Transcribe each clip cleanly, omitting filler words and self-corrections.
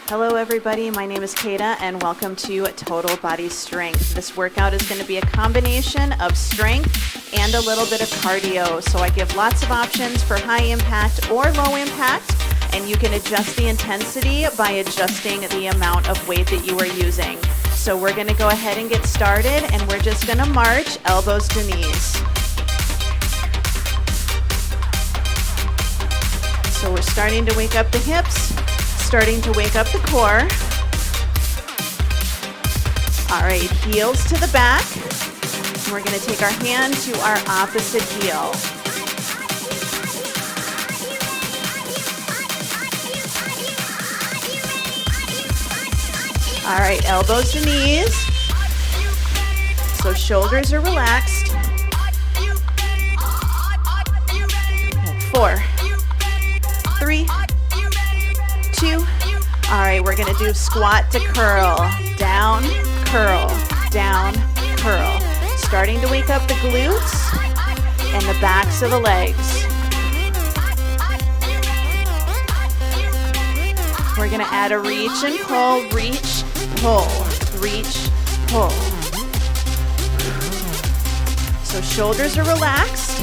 Hello everybody, my name is Kata and welcome to Total Body Strength. This workout is going to be a combination of strength and a little bit of cardio. So I give lots of options for high impact or low impact, and you can adjust the intensity by adjusting the amount of weight that you are using. So we're going to go ahead and get started, and we're just going to march elbows to knees. So we're starting to wake up the hips, starting to wake up the core. All right, heels to the back. And we're going to take our hand to our opposite heel. All right, elbows to knees. So shoulders are relaxed. 4, 3, 2. All right, we're gonna do squat to curl. Down, curl, down, curl. Starting to wake up the glutes and the backs of the legs. We're gonna add a reach and pull, reach, pull, reach, pull. So shoulders are relaxed.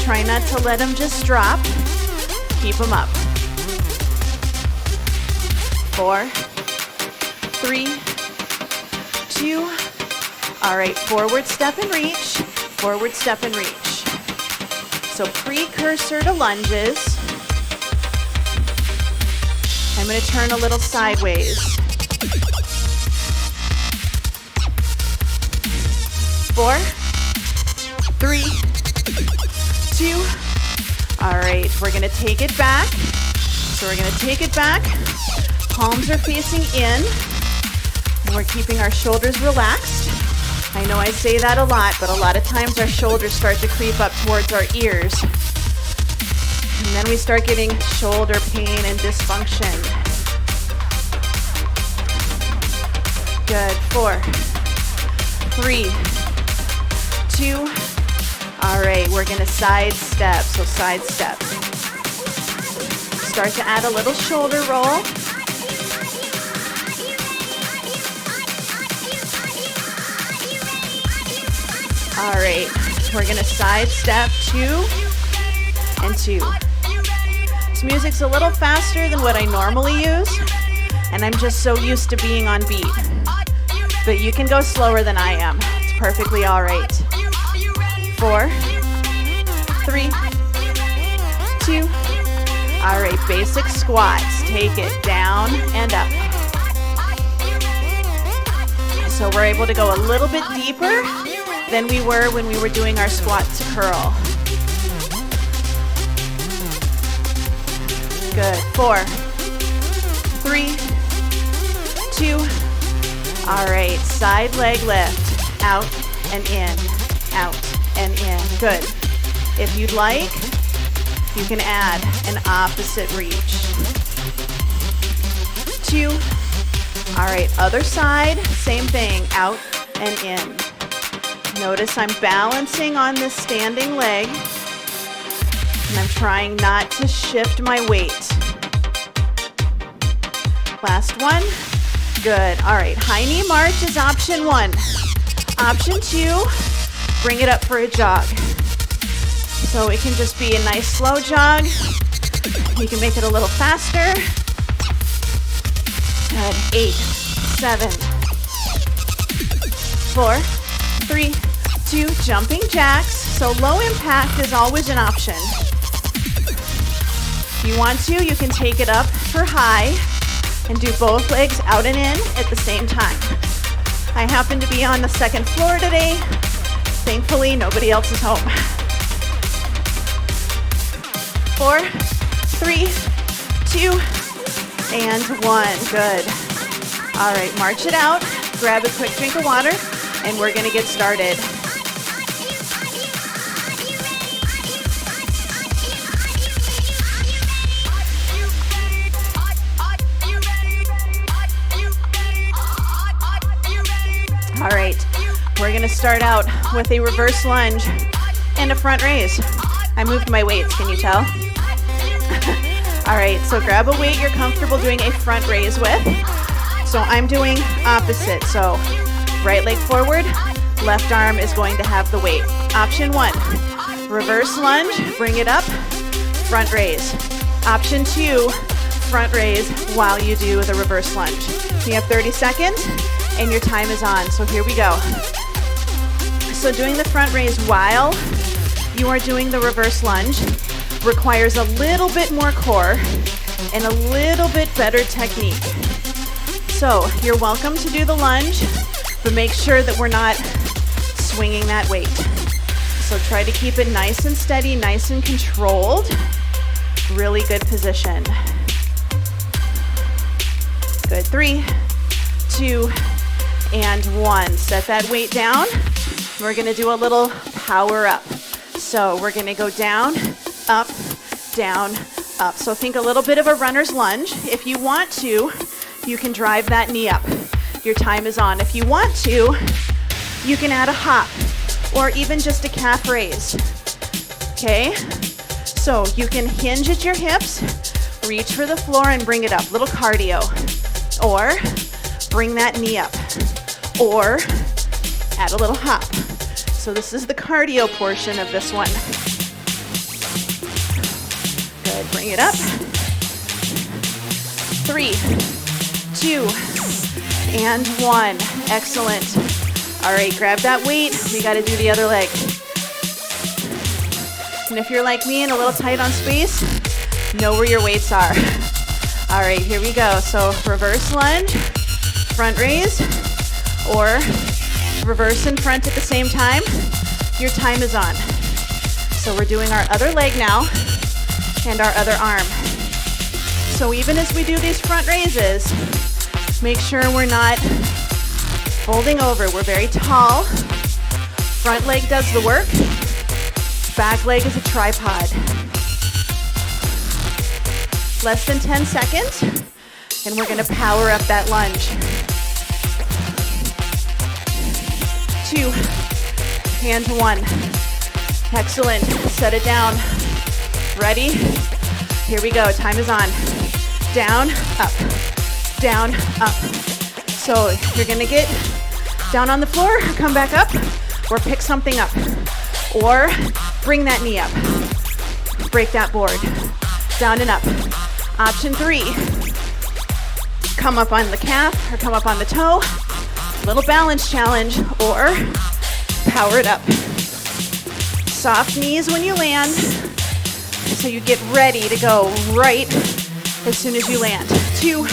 Try not to let them just drop. Keep them up. 4, 3, 2. All right, forward step and reach, forward step and reach. So precursor to lunges. I'm going to turn a little sideways. 4, 3, 2. All right, we're going to take it back. So we're going to take it back. Palms are facing in, and we're keeping our shoulders relaxed. I know I say that a lot, but a lot of times our shoulders start to creep up towards our ears. And then we start getting shoulder pain and dysfunction. Good. 4, 3, 2. All right, we're going to side step. So side step. Start to add a little shoulder roll. All right, we're gonna side step 2 and 2. This music's a little faster than what I normally use, and I'm just so used to being on beat. But you can go slower than I am. It's perfectly all right. 4, 3, 2. All right, basic squats. Take it down and up. So we're able to go a little bit deeper than we were when we were doing our squat to curl. Good. 4, 3, 2. All right, side leg lift. Out and in, out and in. Good. If you'd like, you can add an opposite reach. 2. All right, other side, same thing, out and in. Notice I'm balancing on this standing leg, and I'm trying not to shift my weight. Last one. Good. All right, high knee march is option 1. Option 2, bring it up for a jog. So it can just be a nice slow jog. You can make it a little faster. Good. 8, 7, 4, 3, 2, jumping jacks. So low impact is always an option. If you want to, you can take it up for high and do both legs out and in at the same time. I happen to be on the 2nd floor today. Thankfully, nobody else is home. 4, 3, 2, and 1. Good. All right, march it out. Grab a quick drink of water, and we're going to get started. All right, we're going to start out with a reverse lunge and a front raise. I moved my weights, can you tell? All right, so grab a weight you're comfortable doing a front raise with. So I'm doing opposite. So right leg forward, left arm is going to have the weight. Option 1, reverse lunge, bring it up, front raise. Option 2, front raise while you do the reverse lunge. You have 30 seconds and your time is on. So here we go. So doing the front raise while you are doing the reverse lunge requires a little bit more core and a little bit better technique. So you're welcome to do the lunge, but make sure that we're not swinging that weight. So try to keep it nice and steady, nice and controlled. Really good position. Good, 3, 2, and 1. Set that weight down. We're gonna do a little power up. So we're gonna go down, up, down, up. So think a little bit of a runner's lunge. If you want to, you can drive that knee up. Your time is on. If you want to, you can add a hop or even just a calf raise. Okay? So you can hinge at your hips, reach for the floor and bring it up. Little cardio. Or bring that knee up. Or add a little hop. So this is the cardio portion of this one. Good, bring it up. 3, 2, and 1. Excellent. All right, grab that weight. We got to do the other leg. And if you're like me and a little tight on space, know where your weights are. All right, here we go. So reverse lunge, front raise, or reverse and front at the same time. Your time is on. So we're doing our other leg now and our other arm. So even as we do these front raises, make sure we're not folding over. We're very tall. Front leg does the work. Back leg is a tripod. Less than 10 seconds, and we're gonna power up that lunge. 2, and 1. Excellent. Set it down. Ready? Here we go. Time is on. Down, up, down, up. So you're gonna get down on the floor, come back up, or pick something up. Or bring that knee up. Break that board. Down and up. Option 3, come up on the calf or come up on the toe. Little balance challenge, or power it up. Soft knees when you land, so you get ready to go right as soon as you land. 2,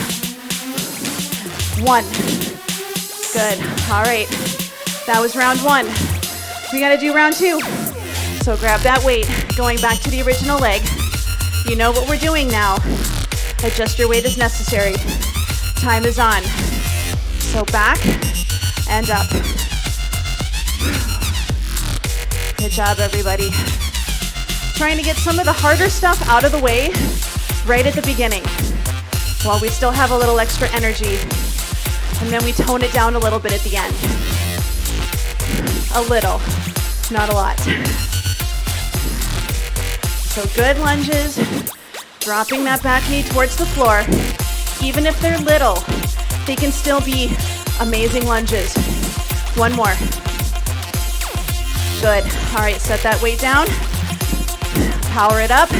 1. Good. All right. That was round 1. We got to do round 2. So grab that weight, going back to the original leg. You know what we're doing now. Adjust your weight as necessary. Time is on. So back and up. Good job, everybody. Trying to get some of the harder stuff out of the way right at the beginning while we still have a little extra energy. And then we tone it down a little bit at the end. A little, not a lot. So good lunges, dropping that back knee towards the floor. Even if they're little, they can still be amazing lunges. One more. Good. All right, set that weight down. Power it up.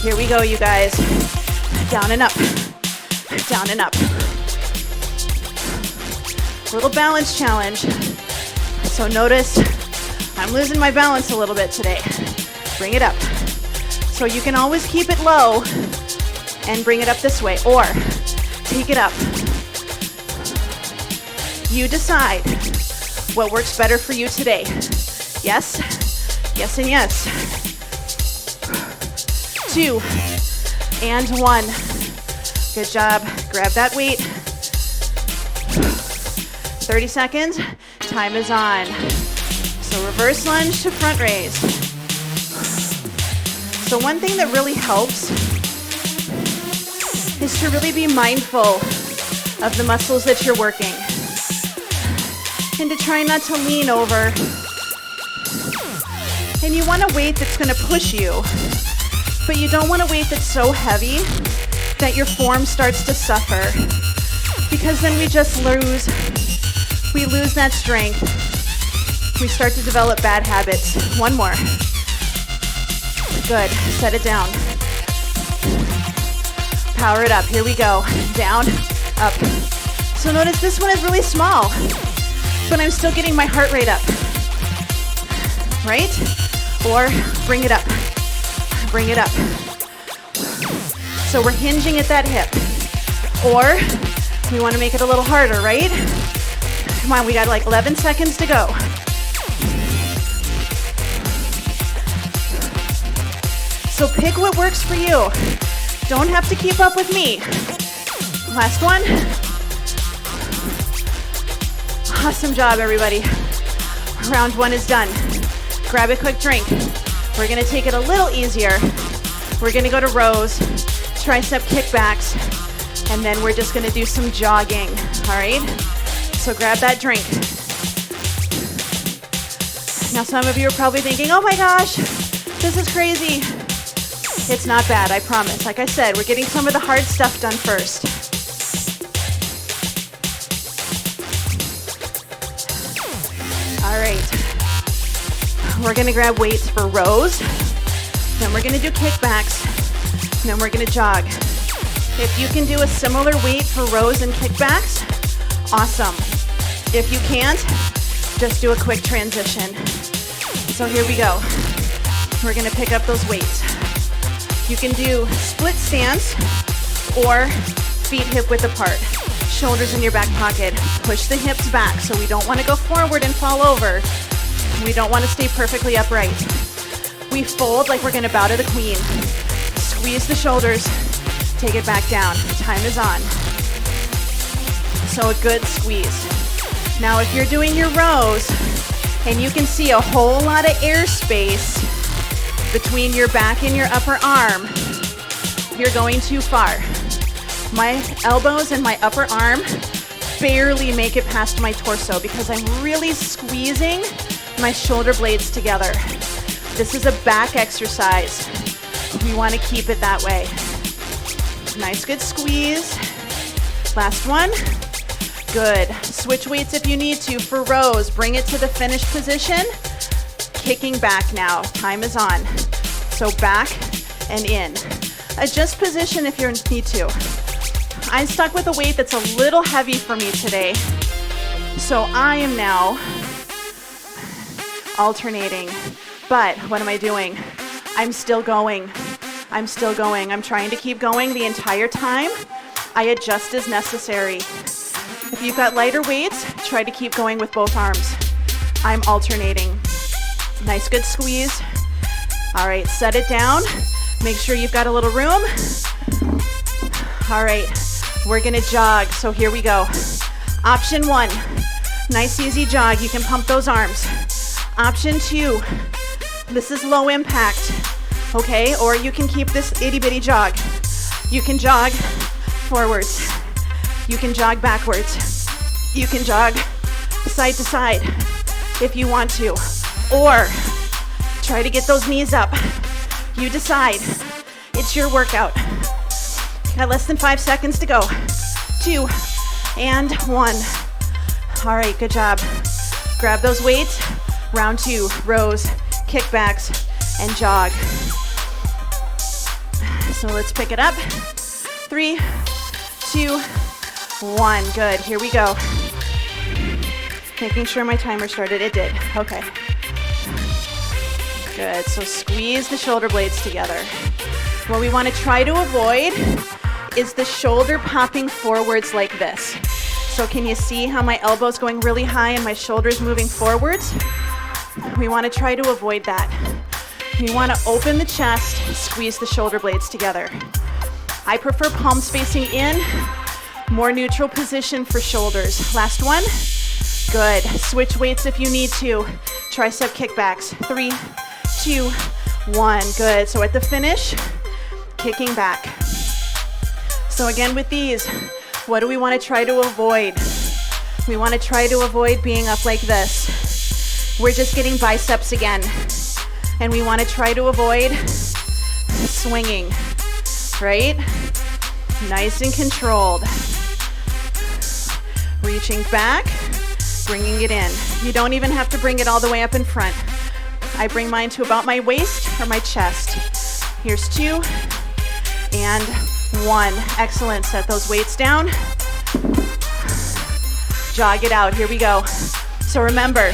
Here we go, you guys. Down and up. Down and up. Little balance challenge. So notice I'm losing my balance a little bit today. Bring it up. So you can always keep it low and bring it up this way, or take it up. You decide what works better for you today. Yes, yes, and yes. 2, and 1. Good job. Grab that weight. 30 seconds. Time is on. So reverse lunge to front raise. So one thing that really helps is to really be mindful of the muscles that you're working and to try not to lean over. And you want a weight that's going to push you, But you don't want a weight that's so heavy that your form starts to suffer, because then we just lose that strength. We start to develop bad habits. One more. Good. Set it down. Power it up. Here we go. Down, up. So notice this one is really small, but I'm still getting my heart rate up. Right? Or bring it up. Bring it up. So we're hinging at that hip. Or we want to make it a little harder, right? Come on, we got like 11 seconds to go. So pick what works for you. Don't have to keep up with me. Last one. Awesome job, everybody. Round one is done. Grab a quick drink. We're gonna take it a little easier. We're gonna go to rows, tricep kickbacks, and then we're just gonna do some jogging, all right? So grab that drink. Now some of you are probably thinking, oh my gosh, this is crazy. It's not bad, I promise. Like I said, we're getting some of the hard stuff done first. All right. We're gonna grab weights for rows, then we're gonna do kickbacks, and then we're gonna jog. If you can do a similar weight for rows and kickbacks, awesome. If you can't, just do a quick transition. So here we go. We're gonna pick up those weights. You can do split stance or feet hip width apart. Shoulders in your back pocket. Push the hips back, so we don't wanna go forward and fall over. We don't want to stay perfectly upright. We fold like we're going to bow to the queen. Squeeze the shoulders. Take it back down. Time is on. So a good squeeze. Now if you're doing your rows and you can see a whole lot of airspace between your back and your upper arm, you're going too far. My elbows and my upper arm barely make it past my torso because I'm really squeezing my shoulder blades together. This is a back exercise. We want to keep it that way. Nice, good squeeze. Last one. Good. Switch weights if you need to for rows. Bring it to the finished position. Kicking back now. Time is on. So back and in. Adjust position if you need to. I'm stuck with a weight that's a little heavy for me today. So I am now alternating, but what am I doing? I'm still going. I'm still going. I'm trying to keep going the entire time. I adjust as necessary. If you've got lighter weights, try to keep going with both arms. I'm alternating. Nice, good squeeze. All right, set it down. Make sure you've got a little room. All right, we're gonna jog. So here we go. Option one, nice easy jog. You can pump those arms. Option two, this is low impact, okay? Or you can keep this itty bitty jog. You can jog forwards. You can jog backwards. You can jog side to side if you want to. Or try to get those knees up. You decide. It's your workout. Got less than 5 seconds to go. 2 and 1. All right, good job. Grab those weights. Round 2, rows, kickbacks, and jog. So let's pick it up. 3, 2, 1. Good, here we go. Making sure my timer started. It did, okay. Good, so squeeze the shoulder blades together. What we want to try to avoid is the shoulder popping forwards like this. So can you see how my elbow's going really high and my shoulder's moving forwards? We want to try to avoid that. We want to open the chest, squeeze the shoulder blades together. I prefer palms facing in, more neutral position for shoulders. Last one. Good. Switch weights if you need to. Tricep kickbacks. 3, 2, 1. Good. So at the finish, kicking back. So again with these, what do we want to try to avoid? We want to try to avoid being up like this. We're just getting biceps again. And we want to try to avoid swinging, right? Nice and controlled. Reaching back, bringing it in. You don't even have to bring it all the way up in front. I bring mine to about my waist or my chest. Here's 2 and 1. Excellent. Set those weights down. Jog it out. Here we go. So remember,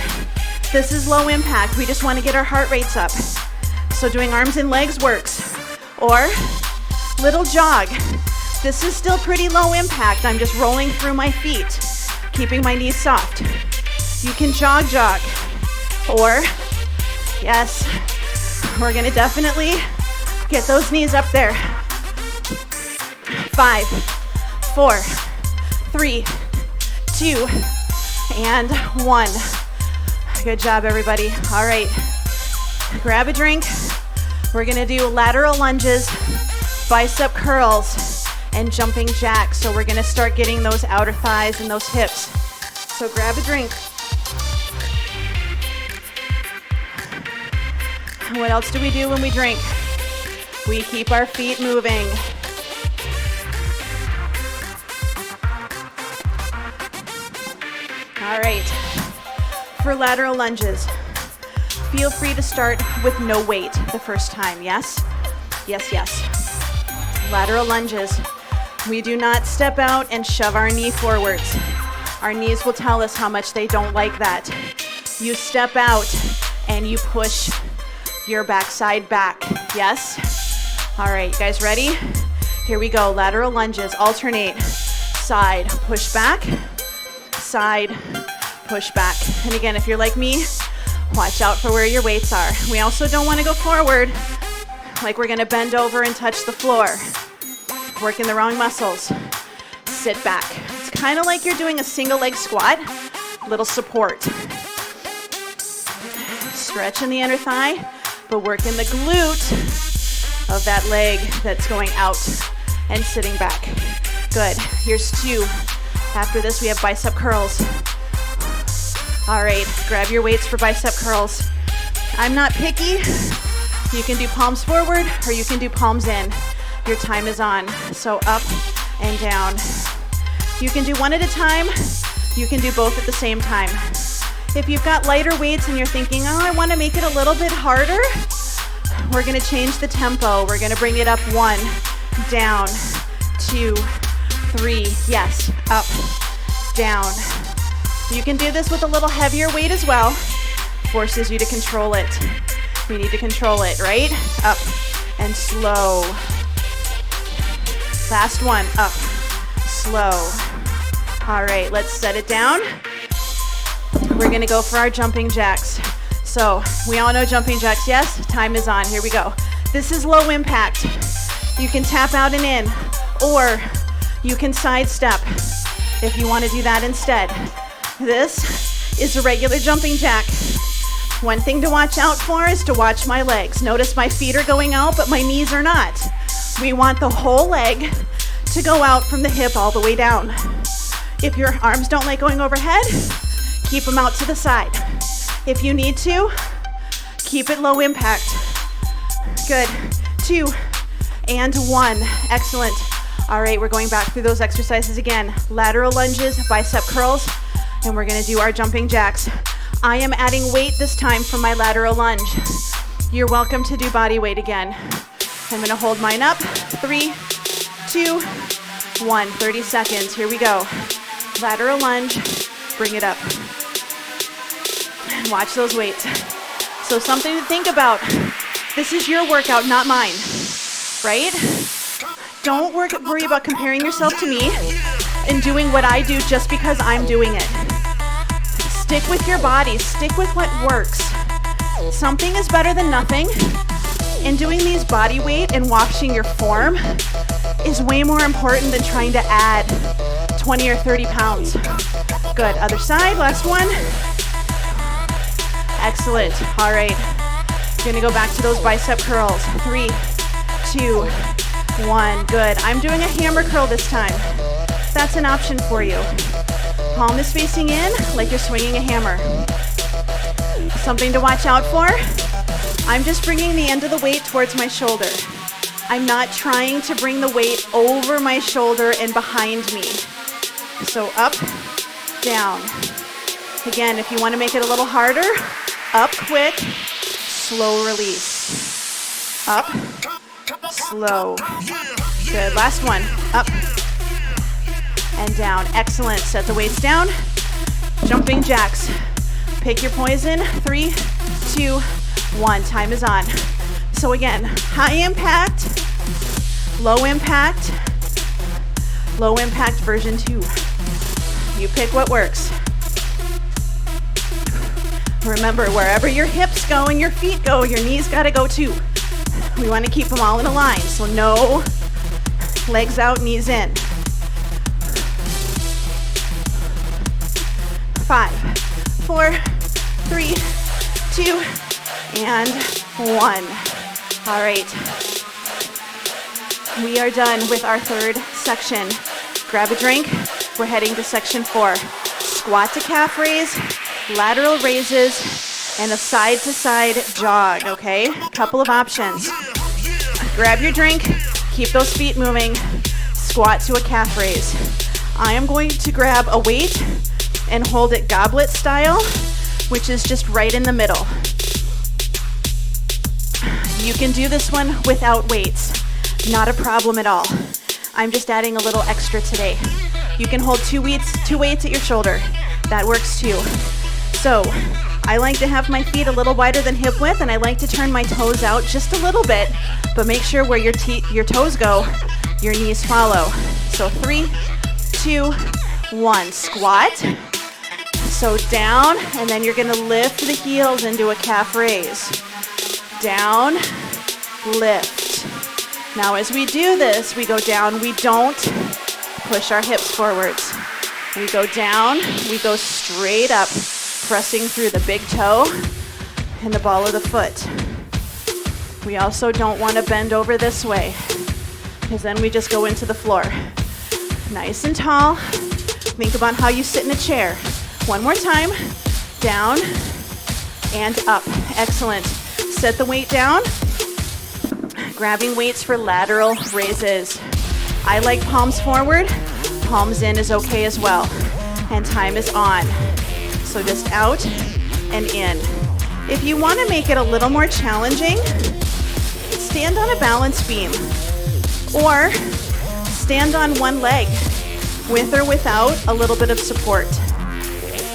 this is low impact. We just want to get our heart rates up. So doing arms and legs works. Or little jog. This is still pretty low impact. I'm just rolling through my feet, keeping my knees soft. You can jog. Or, yes, we're gonna definitely get those knees up there. 5, 4, 3, 2, and 1. Good job, everybody. All right, grab a drink. We're gonna do lateral lunges, bicep curls, and jumping jacks. So we're gonna start getting those outer thighs and those hips. So grab a drink. What else do we do when we drink? We keep our feet moving. All right, for lateral lunges, feel free to start with no weight the first time, yes? Yes, yes. Lateral lunges, we do not step out and shove our knee forwards. Our knees will tell us how much they don't like that. You step out and you push your backside back, yes? All right, you guys ready? Here we go, lateral lunges, alternate. Side, push back, side, push back. And again, if you're like me, watch out for where your weights are. We also don't want to go forward like we're gonna bend over and touch the floor. Working the wrong muscles. Sit back. It's kind of like you're doing a single leg squat, little support. Stretch in the inner thigh, but work in the glute of that leg that's going out and sitting back. Good, here's 2. After this, we have bicep curls. All right, grab your weights for bicep curls. I'm not picky. You can do palms forward or you can do palms in. Your time is on. So up and down. You can do one at a time. You can do both at the same time. If you've got lighter weights and you're thinking, oh, I want to make it a little bit harder, we're going to change the tempo. We're going to bring it up 1, down, 2, 3, yes, up, down. You can do this with a little heavier weight as well. Forces you to control it. We need to control it, right? Up and slow. Last one, up, slow. All right, let's set it down. We're gonna go for our jumping jacks. So we all know jumping jacks, yes? Time is on, here we go. This is low impact. You can tap out and in, or you can sidestep if you wanna do that instead. This is a regular jumping jack. One thing to watch out for is to watch my legs. Notice my feet are going out, but my knees are not. We want the whole leg to go out from the hip all the way down. If your arms don't like going overhead, keep them out to the side. If you need to, keep it low impact. Good, 2 and 1, excellent. All right, we're going back through those exercises again. Lateral lunges, bicep curls, and we're gonna do our jumping jacks. I am adding weight this time for my lateral lunge. You're welcome to do body weight again. I'm gonna hold mine up, 3, 2, 1, 30 seconds, here we go. Lateral lunge, bring it up. Watch those weights. So something to think about. This is your workout, not mine, right? Don't worry about comparing yourself to me and doing what I do just because I'm doing it. Stick with your body, stick with what works. Something is better than nothing, and doing these body weight and watching your form is way more important than trying to add 20 or 30 pounds. Good, other side, last one. Excellent, all right. You're gonna go back to those bicep curls. 3, 2, 1, good. I'm doing a hammer curl this time. That's an option for you. Palm is facing in like you're swinging a hammer. Something to watch out for. I'm just bringing the end of the weight towards my shoulder. I'm not trying to bring the weight over my shoulder and behind me. So up, down. Again, if you want to make it a little harder, up quick, slow release. Up, slow. Good, last one. Up and down. Excellent. Set the weights down. Jumping jacks. Pick your poison. 3, 2, 1. Time is on. So again, high impact, low impact version 2. You pick what works. Remember, wherever your hips go and your feet go, your knees gotta go too. We wanna keep them all in a line, so no legs out, knees in. 5, 4, 3, 2, and 1. All right. We are done with our third section. Grab a drink. We're heading to section 4. Squat to calf raise, lateral raises, and a side-to-side jog, okay? A couple of options. Grab your drink, keep those feet moving, squat to a calf raise. I am going to grab a weight and hold it goblet style, which is just right in the middle. You can do this one without weights, not a problem at all. I'm just adding a little extra today. You can hold two weights at your shoulder. That works too. So I like to have my feet a little wider than hip width, and I like to turn my toes out just a little bit, but make sure where your toes go, your knees follow. So 3, 2, 1, squat. So down, and then you're gonna lift the heels and do a calf raise. Down, lift. Now as we do this, we go down, we don't push our hips forwards. We go down, we go straight up, pressing through the big toe and the ball of the foot. We also don't want to bend over this way, because then we just go into the floor. Nice and tall. Think about how you sit in a chair. One more time. Down and up. Excellent. Set the weight down. Grabbing weights for lateral raises. I like palms forward. Palms in is okay as well. And time is on. So just out and in. If you want to make it a little more challenging, stand on a balance beam or stand on one leg with or without a little bit of support.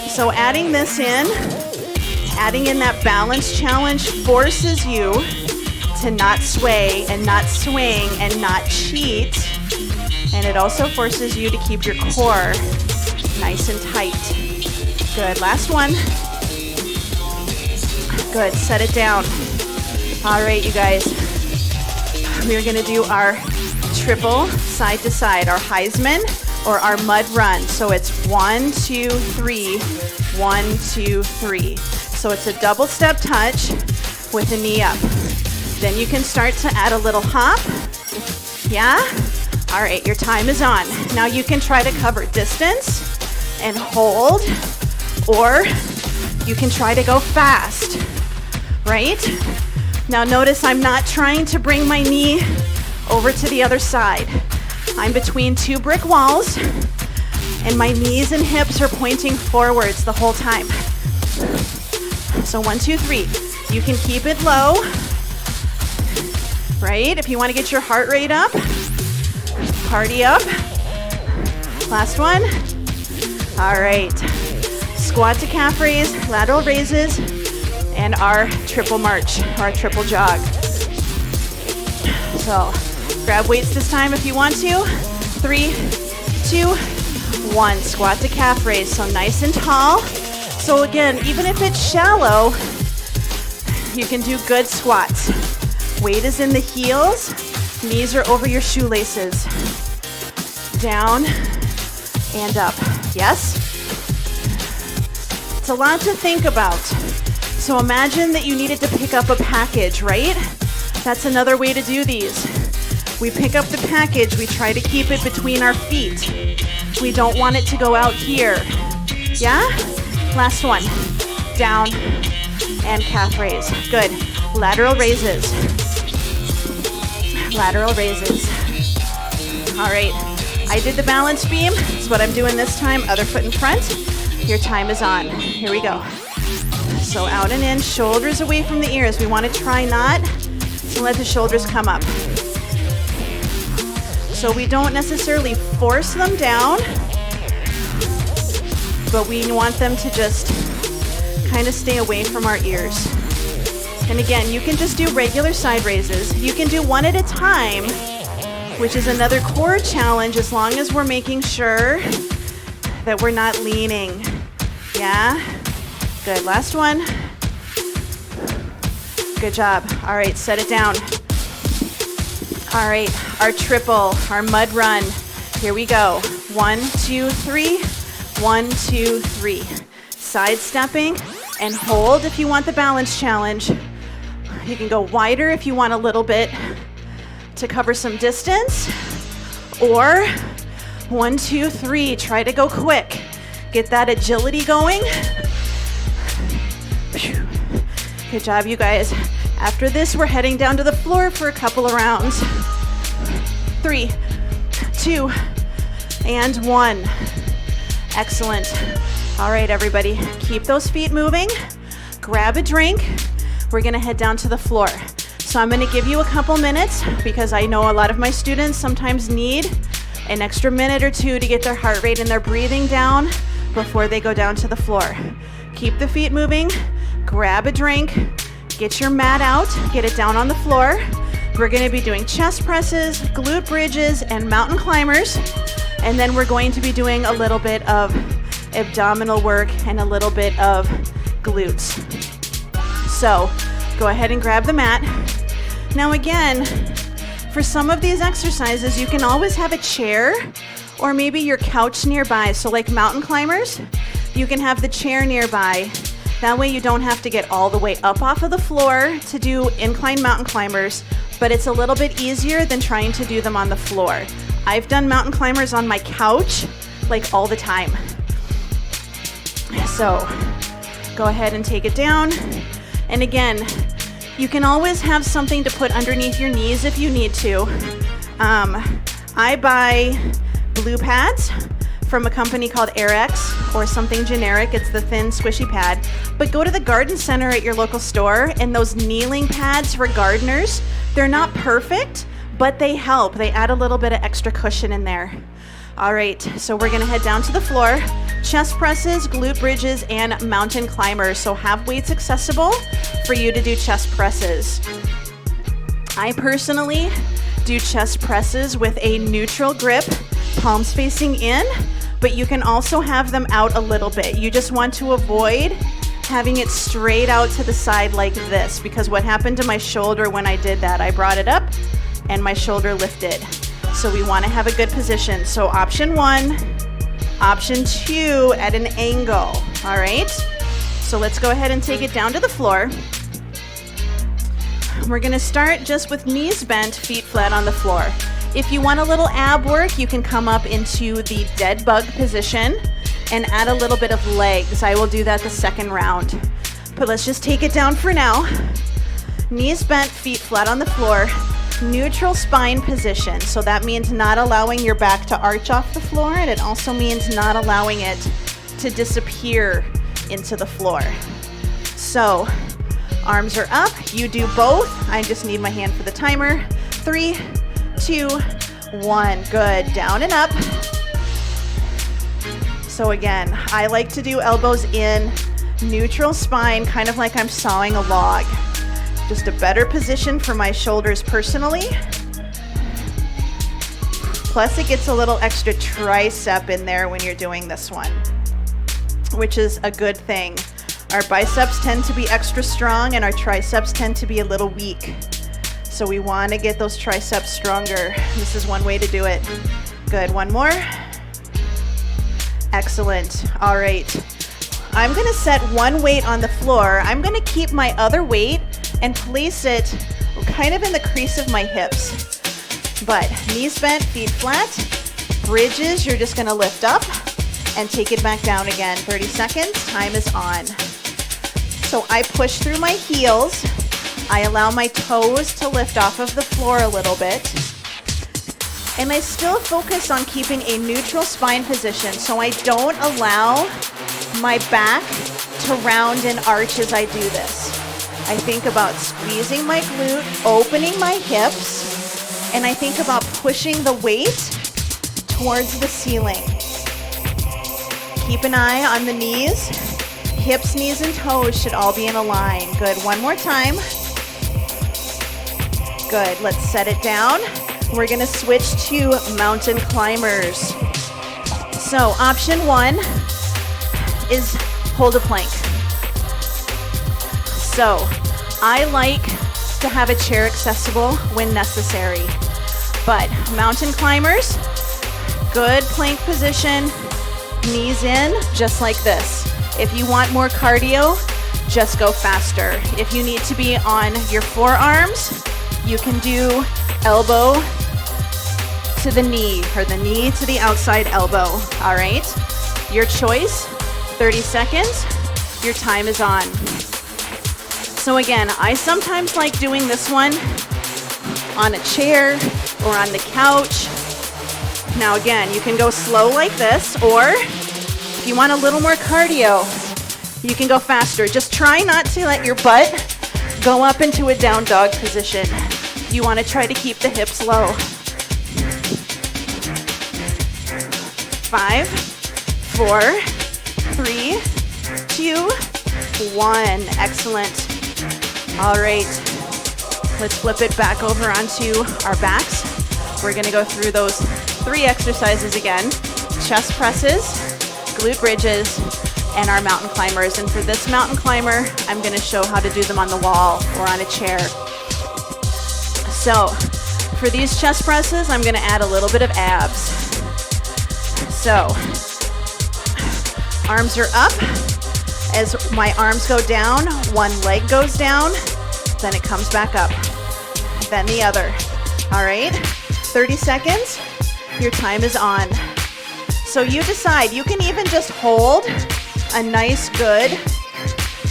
So adding this in, adding in that balance challenge forces you to not sway and not swing and not cheat. And it also forces you to keep your core nice and tight. Good, last one. Good, set it down. All right, you guys. We're gonna do our triple side to side, our Heisman or our mud run. So it's 1, 2, 3, 1, 2, 3. So it's a double step touch with a knee up. Then you can start to add a little hop. Yeah? All right, your time is on. Now you can try to cover distance and hold, or you can try to go fast, right? Now notice I'm not trying to bring my knee over to the other side. I'm between two brick walls, and my knees and hips are pointing forwards the whole time. So 1, 2, 3. You can keep it low, right? If you want to get your heart rate up, party up. Last one. All right. Squat to calf raise, lateral raises, and our triple march, our triple jog. So grab weights this time if you want to. 3, 2, 1. Squat to calf raise. So nice and tall. So again, even if it's shallow, you can do good squats. Weight is in the heels. Knees are over your shoelaces. Down and up. Yes? It's a lot to think about. So imagine that you needed to pick up a package, right? That's another way to do these. We pick up the package, we try to keep it between our feet. We don't want it to go out here. Yeah? Last one. Down and calf raise. Good. Lateral raises. lateral raises. All right, I did the balance beam. This is what I'm doing this time. Other foot in front. Your time is on. Here we go. So out and in, shoulders away from the ears. We want to try not to let the shoulders come up. So we don't necessarily force them down, but we want them to just kind of stay away from our ears. And again, you can just do regular side raises. You can do one at a time, which is another core challenge as long as we're making sure that we're not leaning. Yeah? Good, last one. Good job. All right, set it down. All right, our triple, our mud run. Here we go. 1, 2, 3. 1, 2, 3. Side stepping and hold if you want the balance challenge. You can go wider if you want a little bit to cover some distance. Or 1, 2, 3. Try to go quick. Get that agility going. Good job, you guys. After this, we're heading down to the floor for a couple of rounds. 3, 2, and 1. Excellent. All right, everybody, keep those feet moving. Grab a drink. We're gonna head down to the floor. So I'm gonna give you a couple minutes because I know a lot of my students sometimes need an extra minute or two to get their heart rate and their breathing down before they go down to the floor. Keep the feet moving. Grab a drink, get your mat out, get it down on the floor. We're gonna be doing chest presses, glute bridges, and mountain climbers. And then we're going to be doing a little bit of abdominal work and a little bit of glutes. So go ahead and grab the mat. Now again, for some of these exercises, you can always have a chair or maybe your couch nearby. So like mountain climbers, you can have the chair nearby. That way you don't have to get all the way up off of the floor to do incline mountain climbers, but it's a little bit easier than trying to do them on the floor. I've done mountain climbers on my couch like all the time. So go ahead and take it down. And again, you can always have something to put underneath your knees if you need to. I buy blue pads from a company called AirX or something generic. It's the thin, squishy pad. But go to the garden center at your local store, and those kneeling pads for gardeners, they're not perfect, but they help. They add a little bit of extra cushion in there. All right, so we're gonna head down to the floor. Chest presses, glute bridges, and mountain climbers. So have weights accessible for you to do chest presses. I personally do chest presses with a neutral grip, palms facing in, but you can also have them out a little bit. You just want to avoid having it straight out to the side like this, because what happened to my shoulder when I did that, I brought it up and my shoulder lifted. So we want to have a good position. So option 1, option 2 at an angle. All right, so let's go ahead and take it down to the floor. We're gonna start just with knees bent, feet flat on the floor. If you want a little ab work, you can come up into the dead bug position and add a little bit of legs. I will do that the second round. But let's just take it down for now. Knees bent, feet flat on the floor, neutral spine position. So that means not allowing your back to arch off the floor, and it also means not allowing it to disappear into the floor. So arms are up, you do both. I just need my hand for the timer. 3, 2, 1, good, down and up. So again, I like to do elbows in, neutral spine, kind of like I'm sawing a log. Just a better position for my shoulders personally. Plus it gets a little extra tricep in there when you're doing this one, which is a good thing. Our biceps tend to be extra strong and our triceps tend to be a little weak. So we want to get those triceps stronger. This is one way to do it. Good, one more. Excellent. All right. I'm going to set one weight on the floor. I'm going to keep my other weight and place it kind of in the crease of my hips. But knees bent, feet flat. Bridges, you're just going to lift up and take it back down again. 30 seconds. Time is on. So I push through my heels. I allow my toes to lift off of the floor a little bit. And I still focus on keeping a neutral spine position, so I don't allow my back to round and arch as I do this. I think about squeezing my glute, opening my hips, and I think about pushing the weight towards the ceiling. Keep an eye on the knees. Hips, knees, and toes should all be in a line. Good, one more time. Good, let's set it down. We're gonna switch to mountain climbers. So option one is hold a plank. So I like to have a chair accessible when necessary, but mountain climbers, good plank position, knees in, just like this. If you want more cardio, just go faster. If you need to be on your forearms, you can do elbow to the knee or the knee to the outside elbow. All right, your choice, 30 seconds, your time is on. So again, I sometimes like doing this one on a chair or on the couch. Now again, you can go slow like this, or if you want a little more cardio, you can go faster. Just try not to let your butt go up into a down dog position. You want to try to keep the hips low. 5, 4, 3, 2, 1. Excellent. All right, let's flip it back over onto our backs. We're gonna go through those 3 exercises again. Chest presses, glute bridges, and our mountain climbers. And for this mountain climber, I'm gonna show how to do them on the wall or on a chair. So for these chest presses, I'm gonna add a little bit of abs. So arms are up. As my arms go down, one leg goes down, then it comes back up, then the other. All right, 30 seconds, your time is on. So you decide, you can even just hold a nice, good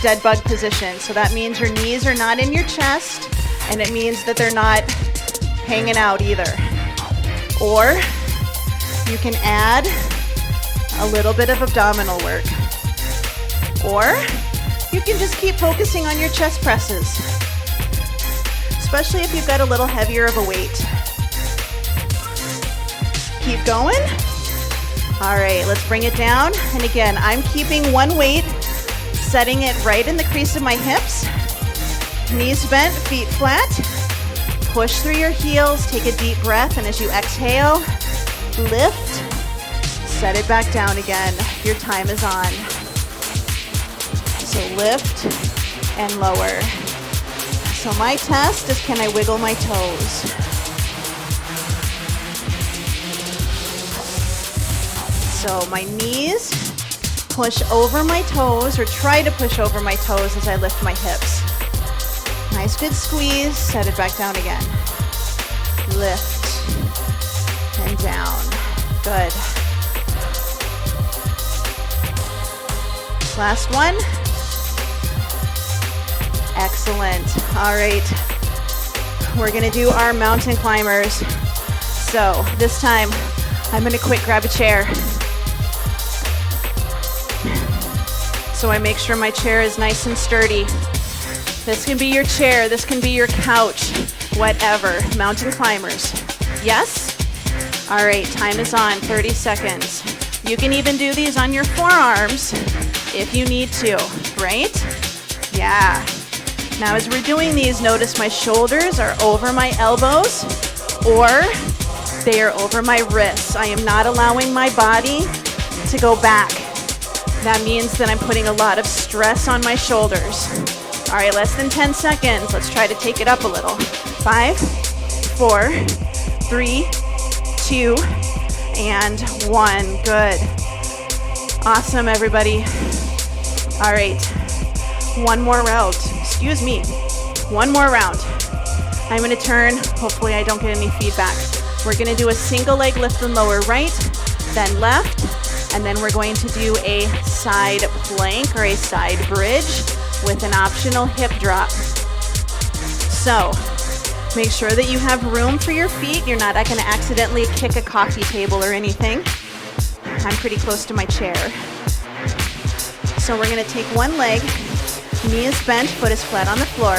dead bug position. So that means your knees are not in your chest, and it means that they're not hanging out either. Or you can add a little bit of abdominal work. Or you can just keep focusing on your chest presses, especially if you've got a little heavier of a weight. Keep going. All right, let's bring it down. And again, I'm keeping one weight, setting it right in the crease of my hips. Knees bent, feet flat. Push through your heels, take a deep breath, and as you exhale, lift, set it back down again. Your time is on. So lift and lower. So my test is, can I wiggle my toes? So my knees push over my toes, or try to push over my toes as I lift my hips. Nice good squeeze, set it back down again. Lift and down. Good. Last one. Excellent. All right. We're gonna do our mountain climbers. So this time, I'm gonna quick grab a chair. So I make sure my chair is nice and sturdy. This can be your chair, this can be your couch, whatever. Mountain climbers. Yes? All right, time is on, 30 seconds. You can even do these on your forearms if you need to, right? Yeah. Now as we're doing these, notice my shoulders are over my elbows or they are over my wrists. I am not allowing my body to go back. That means that I'm putting a lot of stress on my shoulders. All right, less than 10 seconds. Let's try to take it up a little. 5, 4, 3, 2, and 1. Good. Awesome, everybody. All right, one more round. Excuse me. One more round. I'm gonna turn. Hopefully I don't get any feedback. We're gonna do a single leg lift and lower right, then left, and then we're going to do a side plank or a side bridge with an optional hip drop. So make sure that you have room for your feet. You're not going to accidentally kick a coffee table or anything. I'm pretty close to my chair. So we're going to take one leg, knee is bent, foot is flat on the floor.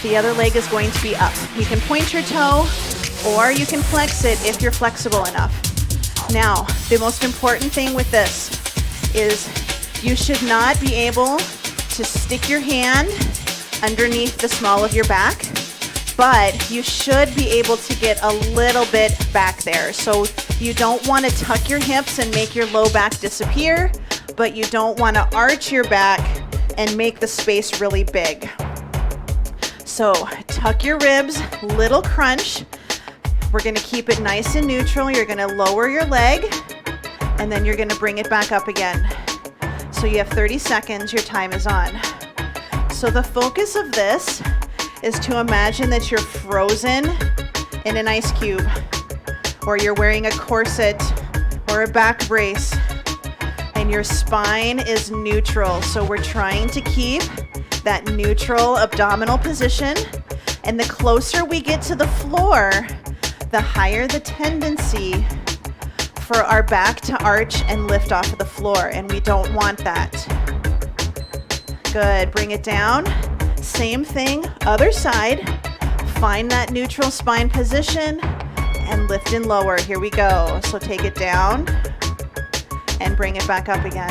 The other leg is going to be up. You can point your toe or you can flex it if you're flexible enough. Now, the most important thing with this is you should not be able to stick your hand underneath the small of your back, but you should be able to get a little bit back there. So you don't want to tuck your hips and make your low back disappear, but you don't want to arch your back and make the space really big. So tuck your ribs, little crunch. We're going to keep it nice and neutral. You're going to lower your leg, and then you're going to bring it back up again. So you have 30 seconds. Your time is on. So the focus of this is to imagine that you're frozen in an ice cube, or you're wearing a corset or a back brace, and your spine is neutral. So we're trying to keep that neutral abdominal position, and the closer we get to the floor, the higher the tendency for our back to arch and lift off of the floor, and we don't want that. Good, bring it down. Same thing, other side. Find that neutral spine position and lift and lower. Here we go. So take it down and bring it back up again.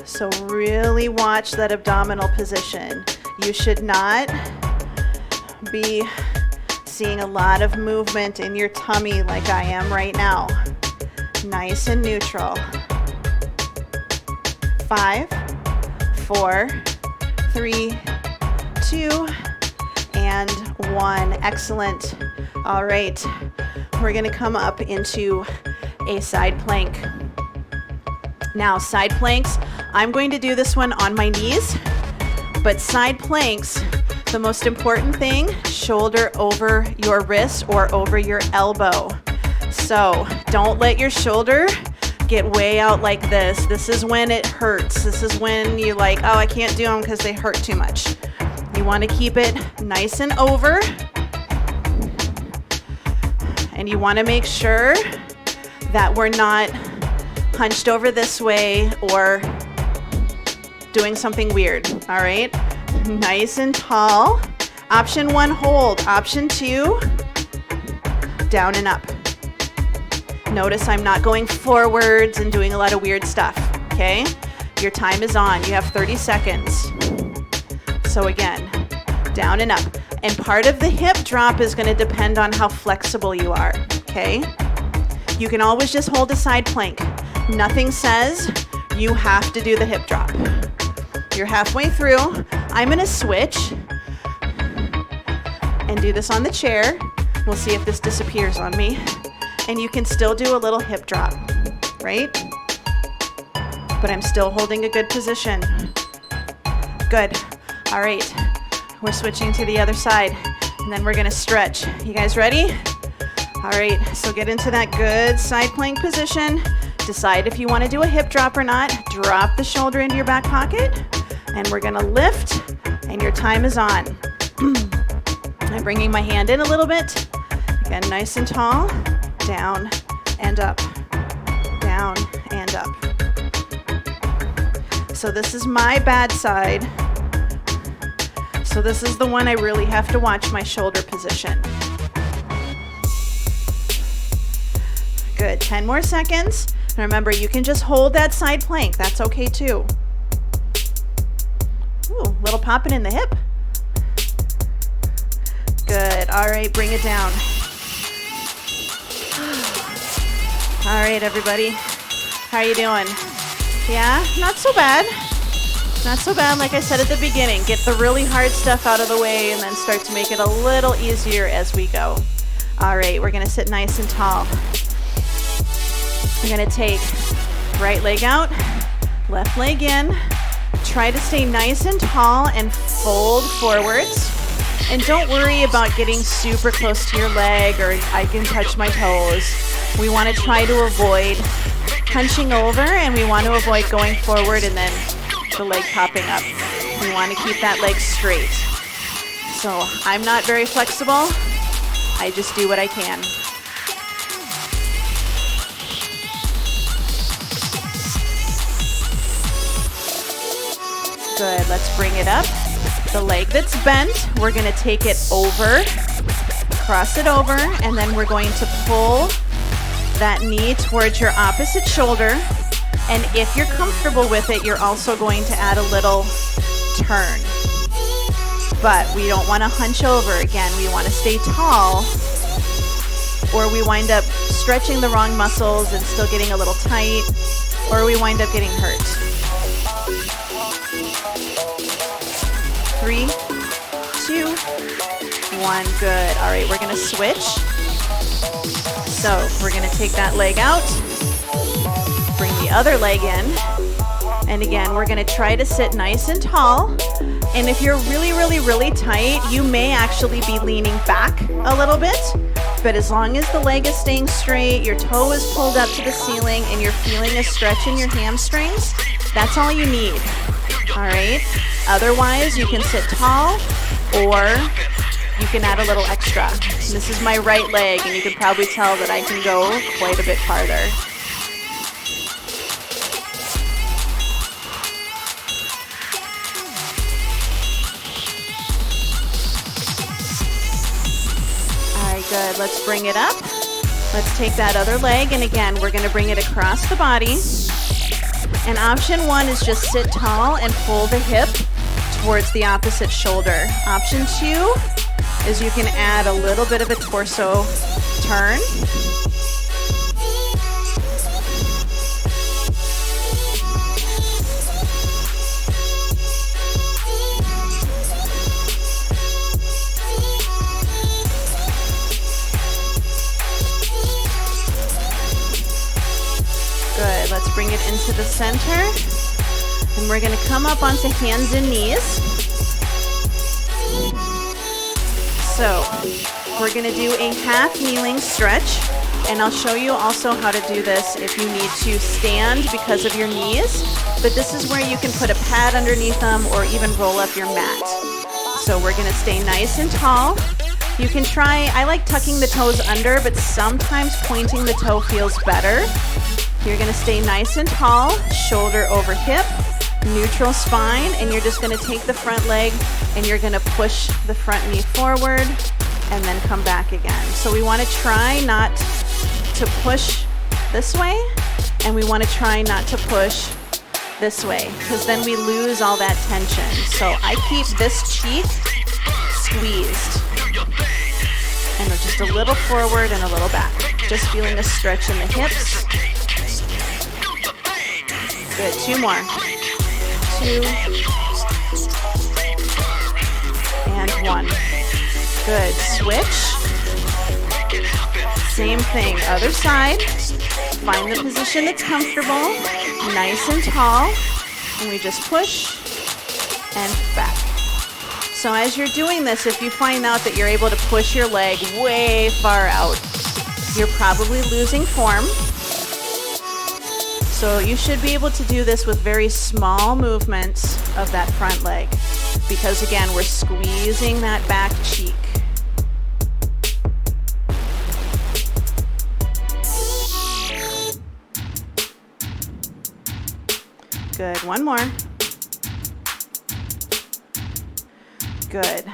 So really watch that abdominal position. You should not be seeing a lot of movement in your tummy like I am right now. Nice and neutral. 5, 4, 3, 2, and 1. Excellent. All right, we're gonna come up into a side plank. Now, side planks, I'm going to do this one on my knees, but side planks, the most important thing, shoulder over your wrist or over your elbow. So don't let your shoulder get way out like this. This is when it hurts. This is when you like, oh, I can't do them because they hurt too much. You want to keep it nice and over. And you want to make sure that we're not hunched over this way or doing something weird. All right, nice and tall. Option 1, hold. Option 2, down and up. Notice I'm not going forwards and doing a lot of weird stuff, okay? Your time is on. You have 30 seconds. So again, down and up. And part of the hip drop is going to depend on how flexible you are, okay? You can always just hold a side plank. Nothing says you have to do the hip drop. You're halfway through. I'm going to switch and do this on the chair. We'll see if this disappears on me. And you can still do a little hip drop, right? But I'm still holding a good position. Good. All right. We're switching to the other side, and then we're going to stretch. You guys ready? All right. So get into that good side plank position. Decide if you want to do a hip drop or not. Drop the shoulder into your back pocket, and we're going to lift, and your time is on. I'm bringing my hand in a little bit. Again, nice and tall. Down and up, down and up. So this is my bad side. So this is the one I really have to watch my shoulder position. Good, 10 more seconds. And remember, you can just hold that side plank. That's okay too. Ooh, little popping in the hip. Good, all right, bring it down. All right, everybody, how are you doing? Yeah, not so bad. Not so bad, like I said at the beginning. Get the really hard stuff out of the way and then start to make it a little easier as we go. All right, we're gonna sit nice and tall. We're gonna take right leg out, left leg in. Try to stay nice and tall and fold forwards. And don't worry about getting super close to your leg or I can touch my toes. We want to try to avoid hunching over, and we want to avoid going forward and then the leg popping up. We want to keep that leg straight. So I'm not very flexible. I just do what I can. Good, let's bring it up. The leg that's bent, we're gonna take it over, cross it over, and then we're going to pull that knee towards your opposite shoulder. And if you're comfortable with it, you're also going to add a little turn. But we don't want to hunch over. Again, we want to stay tall, or we wind up stretching the wrong muscles and still getting a little tight, or we wind up getting hurt. 3, 2, 1, good. All right, we're gonna switch. So we're gonna take that leg out, bring the other leg in, and again, we're gonna try to sit nice and tall. And if you're really tight, you may actually be leaning back a little bit, but as long as the leg is staying straight, your toe is pulled up to the ceiling, and you're feeling a stretch in your hamstrings, that's all you need. All right? Otherwise, you can sit tall, or you can add a little extra. And this is my right leg, and you can probably tell that I can go quite a bit farther. All right, good. Let's bring it up. Let's take that other leg, and again, we're going to bring it across the body. And option 1 is just sit tall and pull the hip towards the opposite shoulder. Option 2 is you can add a little bit of a torso turn. Good, let's bring it into the center. And we're gonna come up onto hands and knees. So we're gonna do a half kneeling stretch, and I'll show you also how to do this if you need to stand because of your knees, but this is where you can put a pad underneath them or even roll up your mat. So we're gonna stay nice and tall. You can try, I like tucking the toes under, but sometimes pointing the toe feels better. You're gonna stay nice and tall, shoulder over hip, neutral spine, and you're just gonna take the front leg and you're gonna push the front knee forward and then come back again. So we wanna try not to push this way, and we wanna try not to push this way, because then we lose all that tension. So I keep this cheek squeezed, and just a little forward and a little back. Just feeling a stretch in the hips. Good, 2 more. 2 and 1. Good, switch. Same thing, other side. Find the position that's comfortable, nice and tall, and we just push and back. So as you're doing this, if you find out that you're able to push your leg way far out, you're probably losing form. So you should be able to do this with very small movements of that front leg, because again, we're squeezing that back cheek. Good, 1 more. Good.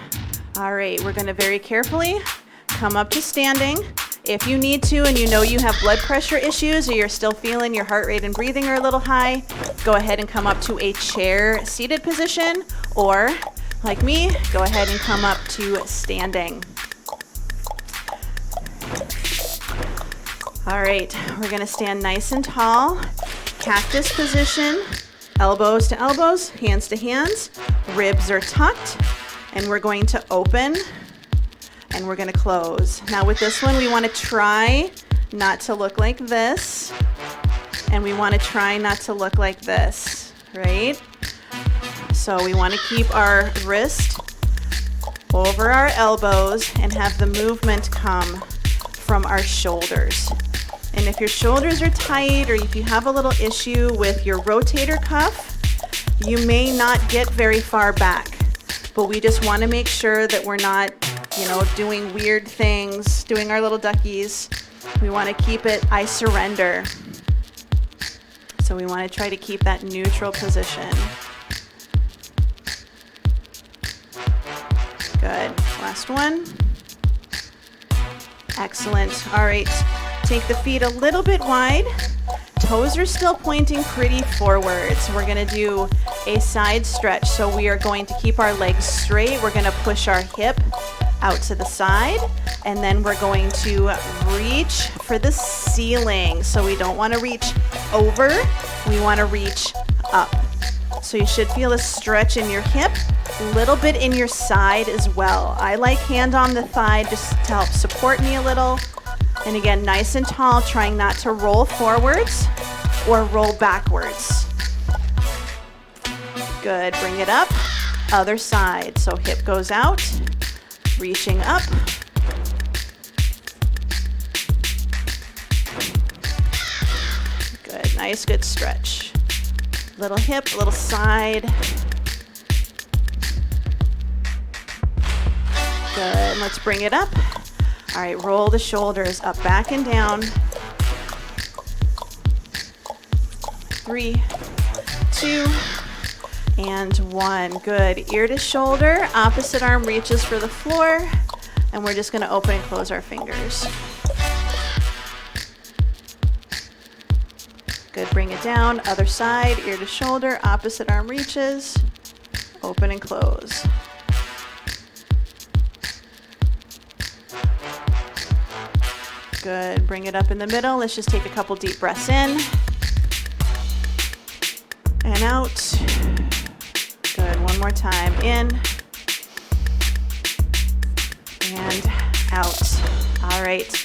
All right, we're gonna very carefully come up to standing. If you need to and you know you have blood pressure issues, or you're still feeling your heart rate and breathing are a little high, go ahead and come up to a chair seated position, or like me, go ahead and come up to standing. All right, we're gonna stand nice and tall, cactus position, elbows to elbows, hands to hands, ribs are tucked, and we're going to open and we're gonna close. Now with this one, we wanna try not to look like this, and we wanna try not to look like this, right? So we wanna keep our wrist over our elbows and have the movement come from our shoulders. And if your shoulders are tight or if you have a little issue with your rotator cuff, you may not get very far back. But we just want to make sure that we're not, doing weird things, doing our little duckies. We want to keep it, I surrender. So we want to try to keep that neutral position. Good. Last one. Excellent. All right. Take the feet a little bit wide. Toes are still pointing pretty forward. So we're going to do a side stretch. So we are going to keep our legs straight. We're going to push our hip out to the side. And then we're going to reach for the ceiling. So we don't want to reach over. We want to reach up. So you should feel a stretch in your hip, a little bit in your side as well. I like hand on the thigh just to help support me a little. And again, nice and tall, trying not to roll forwards or roll backwards. Good, bring it up. Other side, so hip goes out, reaching up. Good, nice, good stretch. Little hip, little side. Good, let's bring it up. All right, roll the shoulders up, back and down. 3, 2, and 1. Good, ear to shoulder, opposite arm reaches for the floor, and we're just gonna open and close our fingers. Good, bring it down, other side, ear to shoulder, opposite arm reaches, open and close. Good, bring it up in the middle. Let's just take a couple deep breaths in and out. Good, one more time, in and out. All right.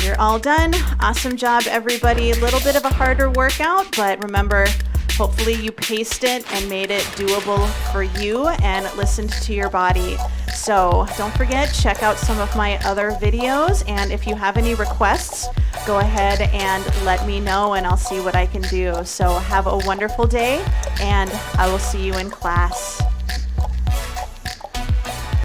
You're all done. Awesome job, everybody. A little bit of a harder workout, but remember, hopefully you paced it and made it doable for you and listened to your body. So don't forget, check out some of my other videos, and if you have any requests, go ahead and let me know and I'll see what I can do. So have a wonderful day, and I will see you in class.